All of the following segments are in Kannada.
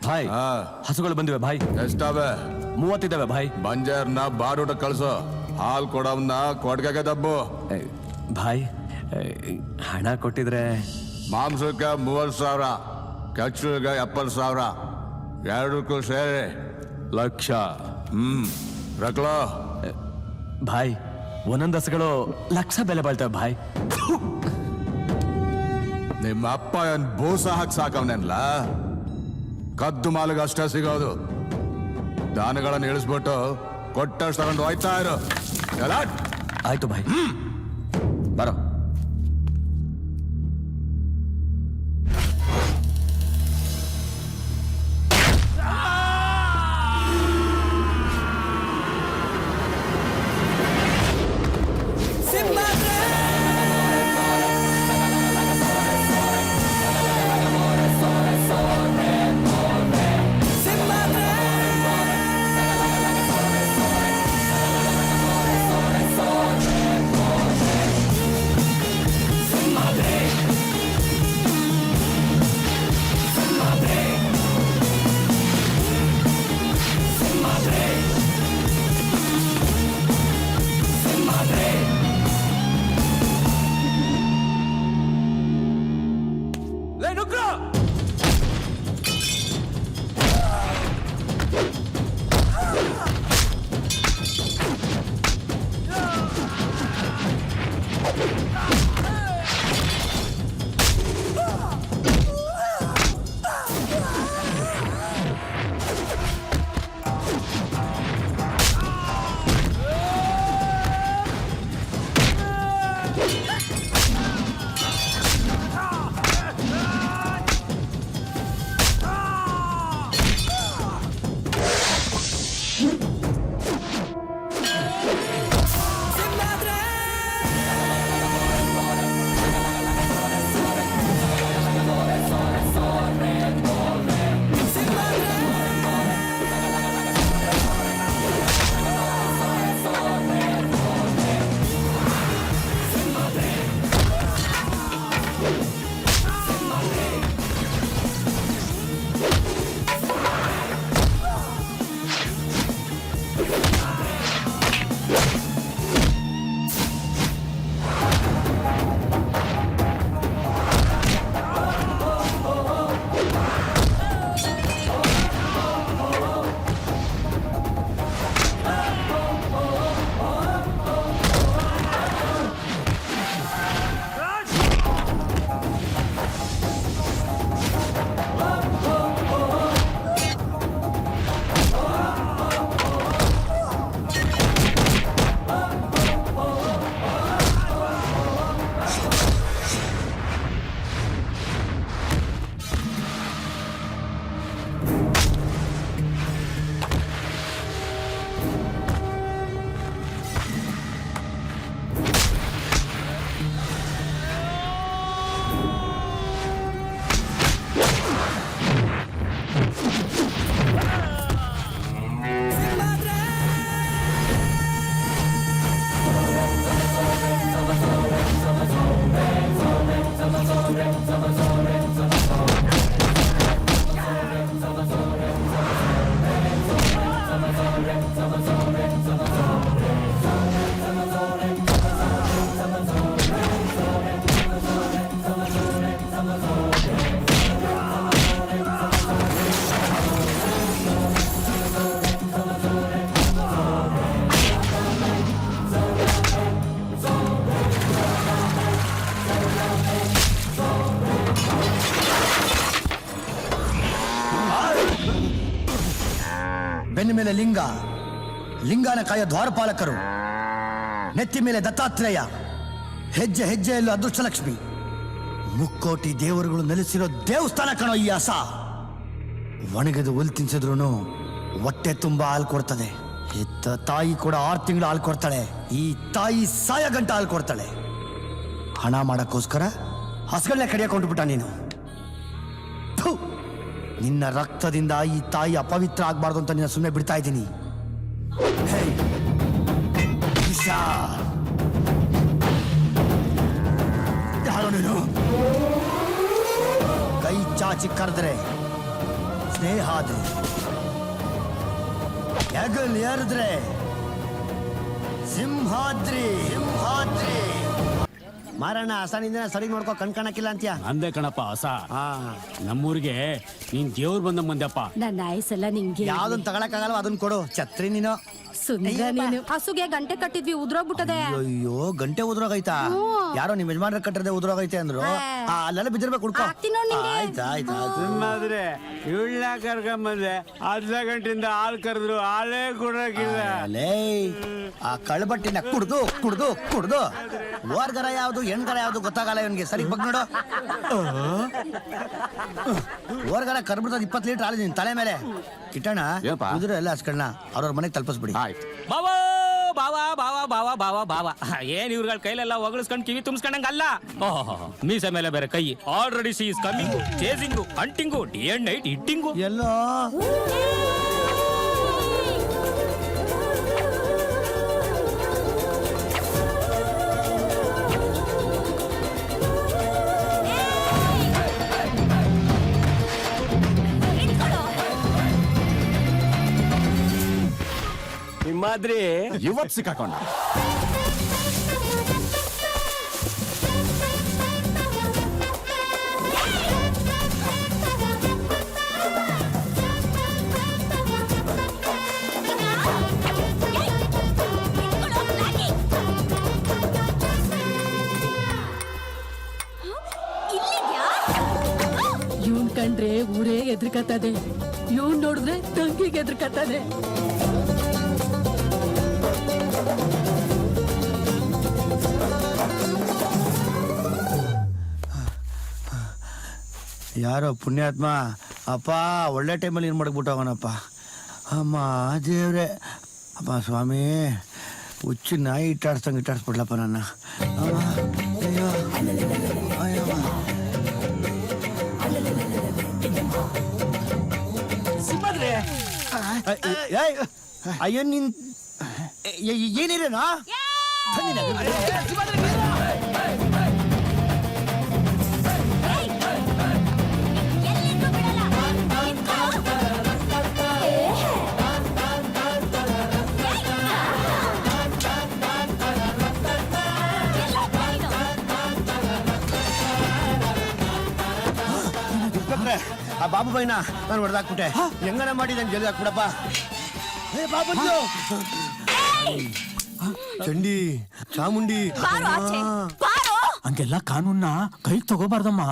ಭಾಯ್ ಹಸುಗಳು ಬಂದಿವೆ ಭಾಯ್. ಎಷ್ಟಾವೆ? 30 ಇದಾವೆ ಭಾಯ್. ಬಂಜಾರ್ನ ಬಾಡೂಟ ಕಳ್ಸೋ. ಹಾಲ್ ಕೊಡವ್ನ ಕೊಡ್ಗಾಗೆ ದಬ್ಬು. ಭಾಯ್ ಹಣ ಕೊಟ್ಟಿದ್ರೆ ಮಾಂಸಕ್ಕೆ 30,000, ಕಚ್ಚುಗೆ 70,000, ಎರಡಕ್ಕೂ ಸೇರಿ 1,00,000. ರಕ್ಲೋ ಭಾಯ್. ಒಂದೊಂದು ಹಸುಗಳು ಲಕ್ಷ ಬೆಲೆ ಬಾಳ್ತವೆ ಭಾಯ್. ನಿಮ್ಮ ಅಪ್ಪ ಏನ್ ಬೋಸ ಹಾಕಿ ಸಾಕವನೆಲ್ಲ. ಕದ್ದು ಮಾಲಿಗೆ ಅಷ್ಟೇ ಸಿಗೋದು. ದಾನಗಳನ್ನು ಇಳಿಸ್ಬಿಟ್ಟು ಕೊಟ್ಟಷ್ಟು ತಗೊಂಡು ಹೋಯ್ತಾ ಇರು. ಆಯ್ತು ಭಾಯ್. ಬರೋ. ಬೆನ್ನ ಮೇಲೆ ಲಿಂಗ, ಲಿಂಗನ ಕಾಯ ದ್ವಾರಪಾಲಕರು, ನೆತ್ತಿ ಮೇಲೆ ದತ್ತಾತ್ರೇಯ, ಹೆಜ್ಜೆ ಹೆಜ್ಜೆಯಲ್ಲೂ ಅದೃಷ್ಟಲಕ್ಷ್ಮಿ, ಮುಕ್ಕೋಟಿ ದೇವರುಗಳು ನೆಲೆಸಿರೋ ದೇವಸ್ಥಾನ ಕಣೋ ಈ ಹಸ. ಒಣಗದು ಹುಲ್ ತಿನ್ಸಿದ್ರು ಹೊಟ್ಟೆ ತುಂಬಾ ಹಾಲು ಕೊಡ್ತದೆ. ಹೆತ್ತ ತಾಯಿ ಕೂಡ 6 ತಿಂಗಳು ಹಾಲು ಕೊಡ್ತಾಳೆ. ಈ ತಾಯಿ ಸಾಯ ಗಂಟ ಹಾಲು ಕೊಡ್ತಾಳೆ. ಹಣ ಮಾಡಕ್ಕೋಸ್ಕರ ಹಸುಗಳನ್ನ ಕಡಿಯಾಕೊಂಡ್ಬಿಟ್ಟ ನೀನು. ನಿನ್ನ ರಕ್ತದಿಂದ ಈ ತಾಯಿ ಅಪವಿತ್ರ ಆಗ್ಬಾರ್ದು ಅಂತ ನಿನ್ನ ಸುಮ್ಮನೆ ಬಿಡ್ತಾ ಇದ್ದೀನಿ. ಯಾರು ನೀನು? ಕೈ ಚಾಚಿ ಕರೆದ್ರೆ ಸ್ನೇಹಾದ್ರಿ ಹೆಗಲ್ ಏರಿದ್ರೆ ಸಿಂಹಾದ್ರಿ ಸಿಂಹಾದ್ರಿ ಮಾರಣ್ಣ ಹಸನಿಂದ ಸರಿ ನೋಡ್ಕೊ ಕಣ್ಕಾಣಕ್ಕಿಲ್ಲ ಅಂತ್ಯ ಅಂದೆ ಕಣಪ್ಪ ಹೊಸ ಹಾ ನಮ್ಮೂರಿಗೆ ನೀನ್ ದೇವ್ರು ಬಂದ ಮಂದ್ಯಪ್ಪ. ನನ್ನ ಆಯಸ್ಸೆಲ್ಲ ನಿಂಗೆ ಯಾವ್ದನ್ ತಗೊಳಕ್ಕಾಗಲ್ಲ ಅದನ್ನ ಕೊಡು ಛತ್ರಿ ನೀನು ಸುಂದರ ನೀನು. ಹಸುಗೆ ಗಂಟೆ ಕಟ್ಟಿದ್ವಿ ಉದ್ರೋಗ್ಬಿಟ್ಟದೆ. ಅಯ್ಯೋ ಗಂಟೆ ಉದ್ರೋಗೈತಾ ಯಾರೋ ನಿಮ್ ಯಜಮಾನ್ರ ಕಟ್ಟದೆ ಉದ್ರೋಗೈತೆ ಅಂದ್ರು ಅಲ್ಲೆಲ್ಲ ಬಿದ್ದಿರ್ಬೇಕು ಹುಡ್ಕೊ ಹಾಕ್ತೀನಿ ನೋಡ್ ನಿಂಗೆ. ಆಯ್ತಾ ಸುಮ್ಮಾದ್ರೆ ಇವಳ ಕರ್ಕೊಂಬಂದೆ ಅರ್ಧ ಗಂಟೆಯಿಂದ ಹಾಲು ಕರೆದ್ರು ಹಾಲೇ ಕೊಡಕ್ಕಿಲ್ಲ. ಲೇ ಆ ಕಳ್ಬಟ್ಟಿನ ಕುಡ್ದು ಕುಡ್ದು ಕುಡ್ದು ಓರ್ಗರ ಯಾವ್ದು ಹೆಣ್ಗರ ಯಾವ್ದು ಗೊತ್ತಾಗಲ್ಲ ಇವನ್ಗೆ ಸರಿ ಬಗ್ ನೋಡು ಓರ್ಗರ ಕರ್ಬಿಡ್ತದ 20 ಲೀಟರ್ ಹಾಲು ನಿನ್ ತಲೆ ಮೇಲೆ ಕಿಟ್ಟಣ ಏನಪ್ಪ? ಕುದುರೆ ಎಲ್ಲ ಹಸ್ಕಣ್ಣ ಅವ್ರವ್ರ ಮನೆಗೆ ತಲುಪಿಸ್ಬಿಡಿ ಆಯ್ತು. ಬಾವ ಬಾವ ಬಾವ ಬಾವ ಬಾವ ಬಾವ ಏನ್ ಇವ್ರಗಳ ಕೈಲೆಲ್ಲ ಒಗಳಿಸ್ಕೊಂಡು ಕಿವಿ ತುಂಬಿಸ್ಕೊಂಡಂಗ ಅಲ್ಲ. ಮೀಸೆ ಮೇಲೆ ಬೇರೆ ಕೈ. Already she is coming, chasing, hunting, day and night hitting. ಎಲ್ಲೋ ನಿಮ್ಮಾದ್ರಿ ಇವತ್ ಸಿಕ್ಕಾಕೊಂಡ. ಇವನ್ ಕಂಡ್ರೆ ಊರೇ ಎದ್ರಕತ್ತದೆ, ಇವನ್ ನೋಡಿದ್ರೆ ತಂಗಿಗೆ ಎದ್ರಕತ್ತದೆ. ಯಾರೋ ಪುಣ್ಯಾತ್ಮ ಅಪ್ಪ ಒಳ್ಳೆ ಟೈಮಲ್ಲಿ ಏನು ಮಾಡ್ಬಿಟ್ಟು ಹೋಗೋಣಪ್ಪ. ಅಮ್ಮ ದೇವ್ರೆ ಅಪ್ಪ ಸ್ವಾಮಿ ಹುಚ್ಚು ನಾಯಿ ಇಟ್ಟಾಡ್ಸಂಗೆ ಇಟ್ಟಾಡ್ಸ್ಬಿಡ್ಲಪ್ಪ ನನ್ನ. ಅಮ್ಮ ಅಯ್ಯೋ ಅಯ್ಯಮ್ಮ ಏಯ್, ಅಯ್ಯೋ ನಿನ್ ಏನಿರೇನೋ ಆ ಬಾಬು ಬೈನ ನಾನು ಹೊಡೆದಾಕ್ಬಿಟ್ಟೆ. ಹೆಂಗನ ಮಾಡಿ ನಾನು ಜಲ್ದಿ ಹಾಕ್ಬಿಡಪ್ಪ. ಏ ಬಾಬು ಚಂಡಿ ಚಾಮುಂಡಿ ಹಂಗೆಲ್ಲ ಕಾನೂನ್ನ ಕೈಗೆ ತಗೋಬಾರ್ದಮ್ಮ.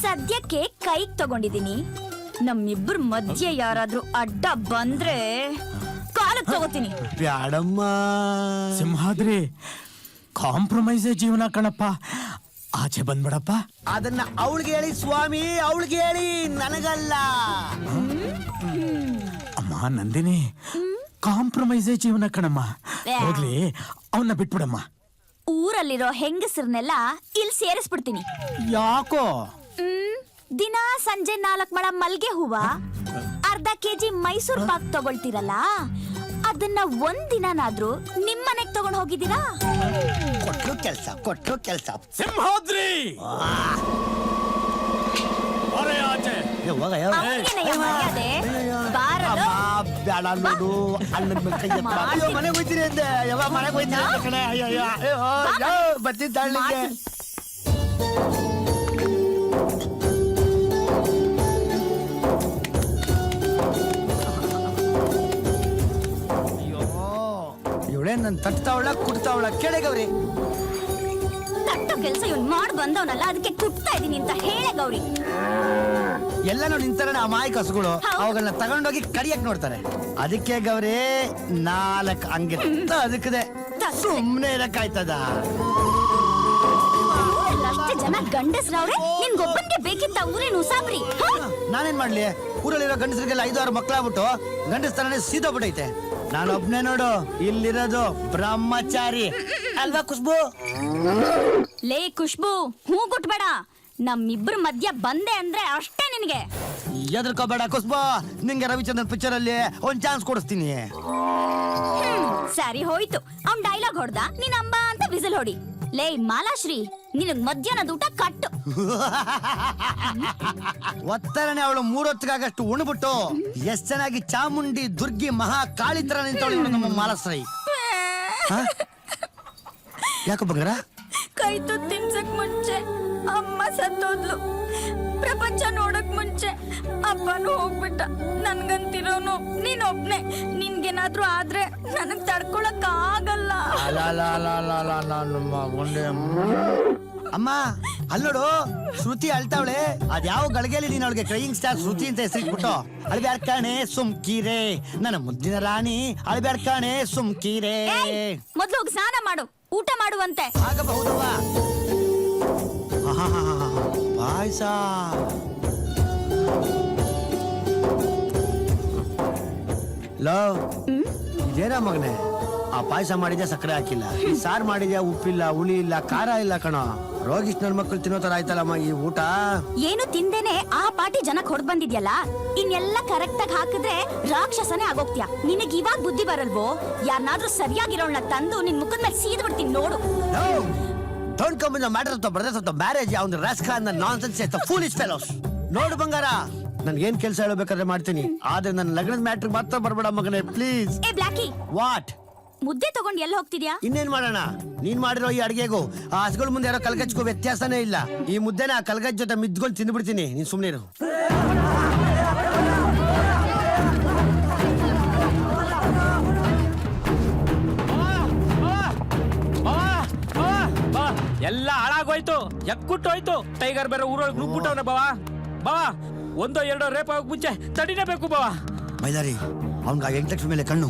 ಸದ್ಯಕ್ಕೆ ಕೈಗ್ ತಗೊಂಡಿದೀನಿ. ನಮ್ಮಿಬ್ಬರ ಮಧ್ಯೆ ಯಾರಾದ್ರೂ ಅಡ್ಡ ಬಂದ್ರೆ ಕಾಲಕ್ ತಗೋತೀನಿ. ಬ್ಯಾಡಮ್ಮ ಸಿಂಹಾದ್ರಿ ಕಾಂಪ್ರಮೈಸೇ ಜೀವನ ಕಣಪ್ಪ. ಆಚೆ ಬಂದ್ಬಿಡಪ್ಪ. ಅದನ್ನ ಅವಳಿಗೆ ಹೇಳಿ ಸ್ವಾಮಿ, ಅವಳಿಗೆ ಹೇಳಿ ನನಗಲ್ಲ. ಅಮ್ಮ ನಂದಿನಿ ಕಾಂಪ್ರಮೈಸೇ ಜೀವನ ಕಣಮ್ಮ. ಹೋಗ್ಲಿ ಅವನ್ನ ಬಿಟ್ಬಿಡಮ್ಮ. ಊರಲ್ಲಿರೋ ಹೆಂಗಸರ್ನೆಲ್ಲ ಇಲ್ಲಿ ಸೇರಿಸ್ಬಿಡ್ತೀನಿ. ಯಾಕೋ? ದಿನ ಸಂಜೆ 4 ಮೊಳ ಮಲ್ಗೆ ಹೂವ, ಅರ್ಧ ಕೆಜಿ ಮೈಸೂರ್ ಪಾಕ್ ತಗೊಳ್ತೀರಲ್ಲ, ಅದನ್ನ ಒಂದಿನಾದ್ರೂ ನಿಮ್ಮನೆಗ್ ತಗೊಂಡ್ ಹೋಗಿದ್ದೀರಾ? ಕೊಟ್ರು ಕೆಲ್ಸ ಸಿಂಹಾದ್ರಿ ಬಾರೆ ಆಚೆ. ಅವ್ನಿಗೇನಯ್ಯ ಮರ್ಯಾದೆ? ಬಾರಲು. ಬ್ಯಾಡ ನೋಡು ಅಣ್ಣನ ಮೇಲೆ ಕೈ ಎತ್ತ. ಅಯ್ಯೋ ಮನೆಗೆ ಹೋಯ್ತೀನಿ ಅಂದೆ. ಯಾವ ಮನೆಗೆ ಹೋಯ್ತೀನಿ ಅಂದೆ ಕಣೆ. ಅಯ್ಯೋ ಅಯ್ಯೋ ಬರ್ತಿದ್ದಾಳಿಗೆ. ಇವಳೇ ನನ್ ತಟ್ತಾವಳ ಕುಡ್ತಾವಳ ಕೇಳೆ ಗೌರಿ. ತಟ್ಟೋ ಕೆಲ್ಸ ಇವ್ನು ಮಾಡ್ ಬಂದವನಲ್ಲ, ಅದಕ್ಕೆ ಕುಟ್ತಾ ಇದೀನಿ ಅಂತ ಹೇಳೆ ಗೌರಿ. ಎಲ್ಲ ನೋಡಿ ನಿಂತಾರಣ ಆ ಮಾಯಿ ಕಸುಗಳು, ಅವುಗಳನ್ನ ತಗೊಂಡೋಗಿ ಕಡಿಯಕ್ ನೋಡ್ತಾರೆ. ಅದಕ್ಕೆ ಗೌರಿ 4 ಹಂಗೆ ಅದಕ್ಕದೆ ಸುಮ್ನೆ ಇರಕ್ಕಾಯ್ತದ. ಅಷ್ಟೇ ಜನ ಗಂಡಸ್ರವ್ರೆ, ನಿನ್ಗೊಬ್ಬನ್ಗೆ ಬೇಕಿತ್ತ ಊರೇನು ಸಾಬ್ರಿ? ನಾನೇನ್ ಮಾಡ್ಲಿ? ಊರಲ್ಲಿರೋ ಗಂಡಸರಿಗೆಲ್ಲ 5-6 ಮಕ್ಳಾಗ್ಬಿಟ್ಟು ಗಂಡಸ್ತರನೇ ಸೀದೋಗ್ಬಿಟ್ಟೈತೆ. ನಾನೊಬ್ನೇ ನೋಡು ಇಲ್ಲಿರೋದು ಬ್ರಹ್ಮಚಾರಿ ಅಲ್ವಾ ಖುಷ್ಬು? ಲೇ ಖುಷ್ಬು, ಹೂ ಗುಟ್ಬೇಡ. ನಮ್ಮಿಬ್ರ ಮಧ್ಯ ಬಂದೆ ಅಂದ್ರೆ ಅಷ್ಟೇ ನಿನಗೆ. ಎದ್ರಕೋಬೇಡ ಖುಷ್ಬು, ನಿಂಗೆ ರವಿಚಂದ್ರನ್ ಪಿಕ್ಚರ್ ಅಲ್ಲಿ ಒಂದ್ ಚಾನ್ಸ್ ಕೊಡಿಸ್ತೀನಿ. ಸರಿ ಹೋಯ್ತು. ಅವ್ನ್ ಡೈಲಾಗ್ ಹೊಡ್ದ, ನೀನ್ ಅಂಬಾ ಅಂತ ವಿಸಿಲ್ ಹೊಡಿ. ಲೇ ಮಾಲಾಶ್ರೀ, ನಿನಗ್ ಮಧ್ಯಾಹ್ನದ ಊಟ ಕಟ್ಟು. ಒತ್ತರನೆ ಅವಳು 3 ಹೊತ್ತಿಗಾಗಷ್ಟು ಉಣ್ಬಿಟ್ಟು ಎಷ್ಟ್ ಚೆನ್ನಾಗಿ ಚಾಮುಂಡಿ ದುರ್ಗಿ ಮಹಾ ಕಾಳಿ ತರ ನಿಂತವಳು ಇವಳು ನಮ್ಮ ಮಾಲಶ್ರೀ. ಯಾಕೋ ಬಂಗಾರ? ಕೈ ತುತ್ತು ತಿನ್ಸಕ್ ಮುಂಚೆ ಅಮ್ಮ ಸತ್ತೋದ್ಲು. ಪ್ರಪಂಚ ನೋಡಕ್ ಮುಂಚೆ ಅಪ್ಪನೂ ಹೋಗ್ಬಿಟ್ಟ. ನನ್ಗಂತಿರೋನು ನೀನೊಬ್ನೇ. ನಿನ್ಗೇನಾದ್ರೂ ಆದ್ರೆ ನನಗ್ ತಡ್ಕೊಳಕ್ ಆಗಲ್ಲ. ಅಮ್ಮ ಅಲ್ಲೋಡು, ಶ್ರುತಿ ಅಳ್ತಾವಳೆ. ಅದ್ಯಾವ ಗಳಿಗೆಯಲ್ಲಿ ನೀನ್ ಅವಳಿಗೆ ಕ್ರೈಯಿಂಗ್ ಸ್ಟಾರ್ ಶ್ರುತಿ ಅಂತ ಹೆಸರಿಟ್ಬಿಟ್ಟು ಅಳ್ಬ್ಯಾಡ್ ಕಾಣೆ ಸುಮ್ಕೀರೆ ನನ್ನ ಮುದ್ದಿನ ರಾಣಿ, ಅಳ್ಬ್ಯಾಡ್ ಕಾಣೆ ಸುಮ್ಕೀರೆ. ಮೊದ್ಲು ಹೋಗಿ ಸ್ನಾನ ಮಾಡು, ಊಟ ಮಾಡುವಂತೆ. ಆಗಬಹುದವ. ಪಾಯಸ ಲವ್ ಇದೇನ ಮಗನೆ? ಆ ಪಾಯಸ ಮಾಡಿದ್ಯಾ ಸಕ್ಕರೆ ಹಾಕಿಲ್ಲ, ಸಾರು ಮಾಡಿದ್ಯಾ ಉಪ್ಪಿಲ್ಲ, ಹುಳಿ ಇಲ್ಲ, ಖಾರ ಇಲ್ಲ ಕಣೋ. ರೋಗಿಷ್ಟ್ ನನ್ ಮಕ್ಕಳು ತಿನ್ನೋ ತರ ಆಯ್ತಲ್ಲಮ್ಮ ಈ ಊಟ. ಏನು ತಿಂದೇನೆ ಆ ಪಾಟಿ ಜನಕ್ ಹೊಡ್ ಬಂದಿದ್ಯಲ್ಲ, ಇನ್ನೆಲ್ಲ ಕರೆಕ್ಟ್ ಆಗಿ ಹಾಕಿದ್ರೆ ರಾಕ್ಷಸನೇ ಆಗೋಗ್ತ್ಯಾ. ನಿನಗ್ ಇವಾಗ ಬುದ್ಧಿ ಬರಲ್ವೋ? ಯಾರನ್ನಾದ್ರೂ ಸರಿಯಾಗಿರೋಳ್ನ ತಂದು ನಿನ್ ಮುಖದ ಮೇಲೆ ಸೀದ್ ಬಿಡ್ತೀನಿ ನೋಡು. Don't come in the matter of the brothers of the marriage. ಅವನ ರಾಸ್ಕ ಅಂದ ನಾನ್ಸೆನ್ಸ್ ಎತ್ತ ಫೂಲಿಶ್ ಫೆಲೋಸ್. ನೋಡು ಬಂಗಾರ, ನನ್ಗೇನ್ ಕೆಲಸ ಹೇಳಬೇಕಾದ್ರೆ ಮಾಡ್ತೀನಿ, ಆದ್ರೆ ನನ್ನ ಲಗ್ನದ ಮ್ಯಾಟ್ರಿಗೆ ಮಾತ್ರ ಬರ್ಬೇಡ ಮಗನೇ ಪ್ಲೀಸ್. ಏ ಬ್ಲಾಕಿ, ವಾಟ್? ಮುದ್ದೆ ತಗೊಂಡ್ ಎಲ್ಲಿ ಹೋಗ್ತಿದ್ಯಾ? ಇನ್ನೇನ್ ಮಾಡೋಣ, ನೀನ್ ಮಾಡಿರೋ ಈ ಅಡಿಗೆಗೂ ಆ ಹಸ್ಗಳ ಮುಂದೆ ಯಾರೋ ಕಲ್ಗಜ್ಗೂ ವ್ಯತ್ಯಾಸನೇ ಇಲ್ಲ. ಈ ಮುದ್ದೆನ ಆ ಕಲ್ಗಜ್ ಜೊತೆ ಮಿದ್ಕೊಂಡು ತಿಂದ್ಬಿಡ್ತೀನಿ. ನೀನ್ ಸುಮ್ನಿರು. ಎಲ್ಲ ಹಾಳಾಗೋಯ್ತು, ಎಕ್ಕುಟ್ಟೋಯ್ತು. ಟೈಗರ್ ಬೇರೆ ಊರೊಳಗೆ ನುಗ್ಬಿಟ್ಟವನ ಬಾವಾ. ಬಾವಾ, 1-2 ರೇಪ್ ಆಗೋಕ್ ಮುಂಚೆ ತಡಿನೇಬೇಕು ಬಾವಾ. ಮೈದಾರಿ, ಅವನ್ಗ 8 ಲಕ್ಷ ಮೇಲೆ ಕಣ್ಣು.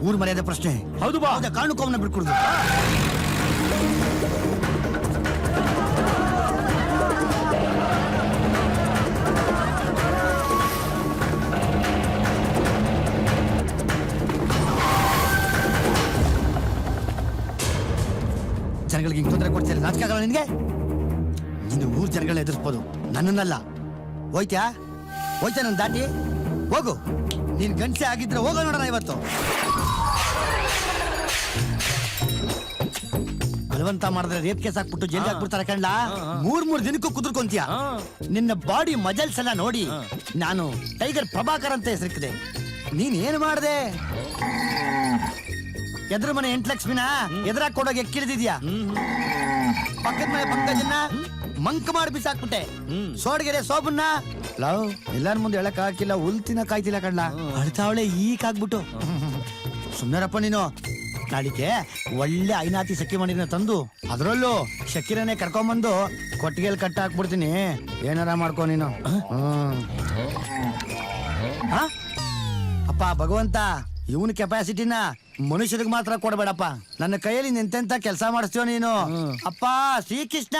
ಊರ್ ಮರ್ಯಾದೆ ಪ್ರಶ್ನೆ. ಹೌದು ಬಾ. ಕಾರಣಕ್ಕೂ ಅವನ್ನ ಬಿಟ್ಕೊಡ್ದು. ಜನಗಳಿಗೆ ಹಿಂಗ್ ತೊಂದರೆ ಕೊಡ್ತೀರಿ, ನಾಚಿಕೆ ಆಗಲ್ಲ ನಿನ್ಗೆ? ನೀನು ಊರ್ ಜನಗಳನ್ನ ಎದುರಿಸ್ಬೋದು, ನನ್ನನ್ನಲ್ಲ. ಹೋಯ್ತ್ಯಾ ನನ್ ದಾಟಿ ಹೋಗು. ನೀನ್ ಗಂಟೆ ಆಗಿದ್ರೆ ಹೋಗೋ ನೋಡೋಣ ಇವತ್ತು. ಬಲವಂತ ಮಾಡಿದ್ರೆ ರೇಪ್ ಕೇಸ್ ಹಾಕ್ಬಿಟ್ಟು ಜೈಲ್ ಹಾಕ್ಬಿಡ್ತಾರೆ ಕಂಡ. 3 ದಿನಕ್ಕೂ ಕುದುರ್ಕೊಂತೀಯ. ನಿನ್ನ ಬಾಡಿ ಮಜಲ್ಸ್ ಎಲ್ಲ ನೋಡಿ ನಾನು ಟೈಗರ್ ಪ್ರಭಾಕರ್ ಅಂತ ಹೆಸರಿಕ್ಕಿದೆ. ನೀನ್ ಏನ್ ಮಾಡ್ದೆ? ಎದ್ರ ಮನೆ 8 ಲಕ್ಷ್ಮಿನ ಎದುರಾಗ್ ಕೊಡೋಗೆ ಎಕ್ಕಿಳಿದಿದ್ಯಾ. ಪಕ್ಕದ ಮನೆ ಪಂಕಜನ್ನ ಮಂಕ್ ಮಾಡಿ ಬಿಸಾಕ್ಬಿಟ್ಟೆ. ಸೋಡ್ಗೆರೆ ಸೋಬನ್ನ ಲವ್ ಎಲ್ಲಾರ ಮುಂದೆ ಹೇಳಕ್ ಹಾಕಿಲ್ಲ, ಉಲ್ತಿನ ಕಾಯ್ತಿಲ್ಲ ಕಣ್ಣ. ಅಳ್ತಾವಳೆ ಈಗಾಗ್ಬಿಟ್ಟು. ಸುಮ್ಮರಪ್ಪ ನೀನು. ನಾಳಿಕೆ ಒಳ್ಳೆ ಐನಾತಿ ಸಕ್ಕಿ ಮಾಡಿನ ತಂದು ಅದ್ರಲ್ಲೂ ಶಕ್ಕಿರನೆ ಕರ್ಕೊಂಬಂದು ಕೊಟ್ಟಿಗೆಲ್ ಕಟ್ಟ ಹಾಕ್ಬಿಡ್ತೀನಿ. ಏನಾರ ಮಾಡ್ಕೊ ನೀನು. ಅಪ್ಪ ಭಗವಂತ, ಇವನ್ ಕೆಪಾಸಿಟಿನ ಮನುಷ್ಯರಿಗೆ ಮಾತ್ರ ಕೊಡಬೇಡಪ್ಪ. ನನ್ನ ಕೈಯಲ್ಲಿ ನಿಂತೆಂತ ಕೆಲಸ ಮಾಡಿಸ್ತೀವ ನೀನು. ಅಪ್ಪ ಶ್ರೀಕೃಷ್ಣ.